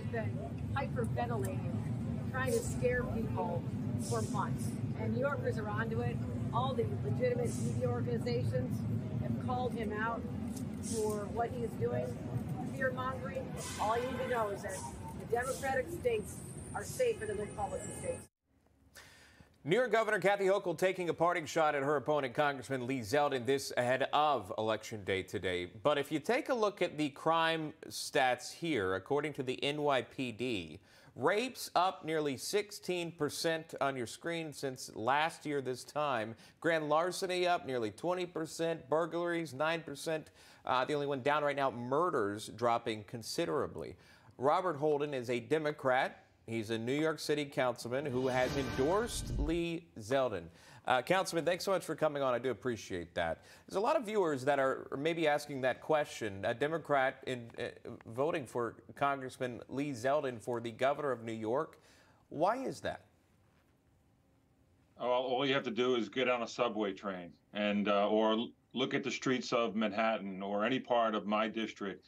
has been hyperventilating, trying to scare people for months. And New Yorkers are onto it. All the legitimate media organizations have called him out for what he is doing, fear-mongering. All you need to know is that the Democratic states are safer than the Republican states. New York Governor Kathy Hochul taking a parting shot at her opponent, Congressman Lee Zeldin, this ahead of Election Day today. But if you take a look at the crime stats here, according to the NYPD, rapes up nearly 16% on your screen since last year this time. Grand larceny up nearly 20%. Burglaries, 9%. The only one down right now, murders dropping considerably. Robert Holden is a Democrat. He's a New York City councilman who has endorsed Lee Zeldin. Councilman, thanks so much for coming on. I do appreciate that. There's a lot of viewers that are maybe asking that question. A Democrat in voting for Congressman Lee Zeldin for the governor of New York. Why is that? All you have to do is get on a subway train and or look at the streets of Manhattan or any part of my district.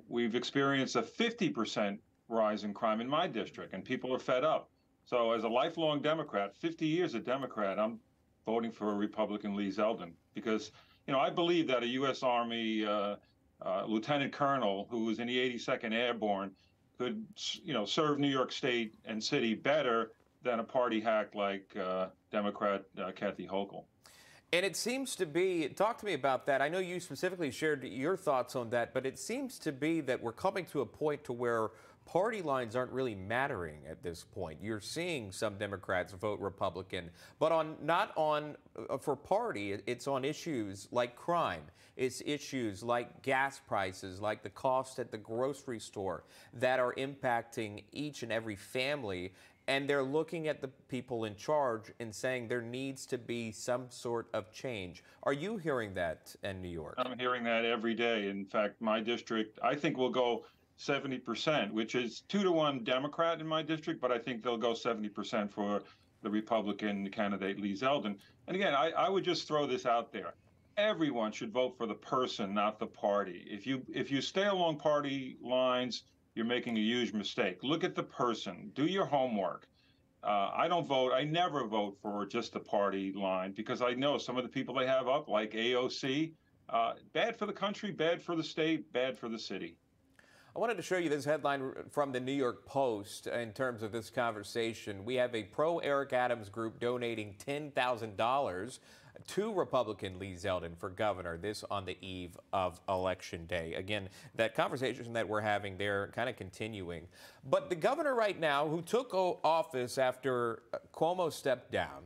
We've experienced a 50% rise in crime in my district, and people are fed up. So as a lifelong Democrat, 50 years a Democrat, I'm voting for a Republican Lee Zeldin because, I believe that a U.S. Army lieutenant colonel who was in the 82nd Airborne could, serve New York State and city better than a party hack like Democrat Kathy Hochul. And it seems to be, talk to me about that. I know you specifically shared your thoughts on that, but it seems to be that we're coming to a point to where party lines aren't really mattering at this point. You're seeing some Democrats vote Republican, but not for party. It's on issues like crime. It's issues like gas prices, like the cost at the grocery store that are impacting each and every family. And they're looking at the people in charge and saying there needs to be some sort of change. Are you hearing that in New York? I'm hearing that every day. In fact, my district, I think will go 70%, which is 2-to-1 Democrat in my district, but I think they'll go 70% for the Republican candidate Lee Zeldin. And again, I would just throw this out there. Everyone should vote for the person, not the party. If you stay along party lines, you're making a huge mistake. Look at the person. Do your homework. I don't vote. I never vote for just the party line because I know some of the people they have up, like AOC, bad for the country, bad for the state, bad for the city. I wanted to show you this headline from the New York Post in terms of this conversation. We have a pro-Eric Adams group donating $10,000 to Republican Lee Zeldin for governor, this on the eve of Election Day. Again, that conversation that we're having there kind of continuing. But the governor right now, who took office after Cuomo stepped down,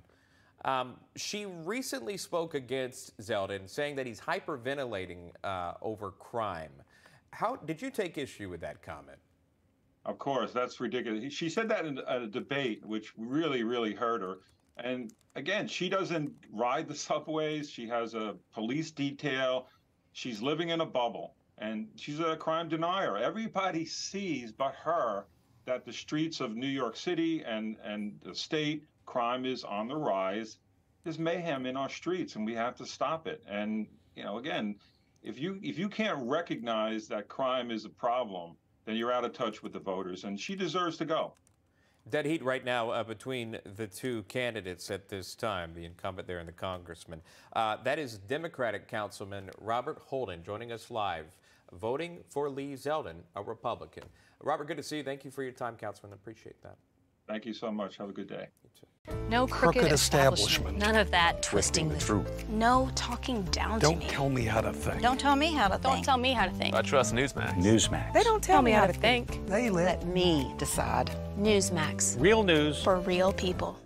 she recently spoke against Zeldin, saying that he's hyperventilating over crime. How did you take issue with that comment? Of course, that's ridiculous. She said that in a debate, which really, really hurt her. And again, she doesn't ride the subways. She has a police detail. She's living in a bubble, and she's a crime denier. Everybody sees but her that the streets of New York City and the state, crime is on the rise. There's mayhem in our streets, and we have to stop it. And, again, if you can't recognize that crime is a problem, then you're out of touch with the voters, and she deserves to go. Dead heat right now between the two candidates at this time, the incumbent there and the congressman. That is Democratic Councilman Robert Holden joining us live, voting for Lee Zeldin, a Republican. Robert, good to see you. Thank you for your time, Councilman. Appreciate that. Thank you so much. Have a good day. You too. No crooked establishment. None of that twisting the truth. No talking down to me. Don't tell me how to think. Don't tell me how to think. Don't tell me how to think. I trust Newsmax. Newsmax. They don't tell me how to think. They Let me decide. Newsmax. Real news For real people.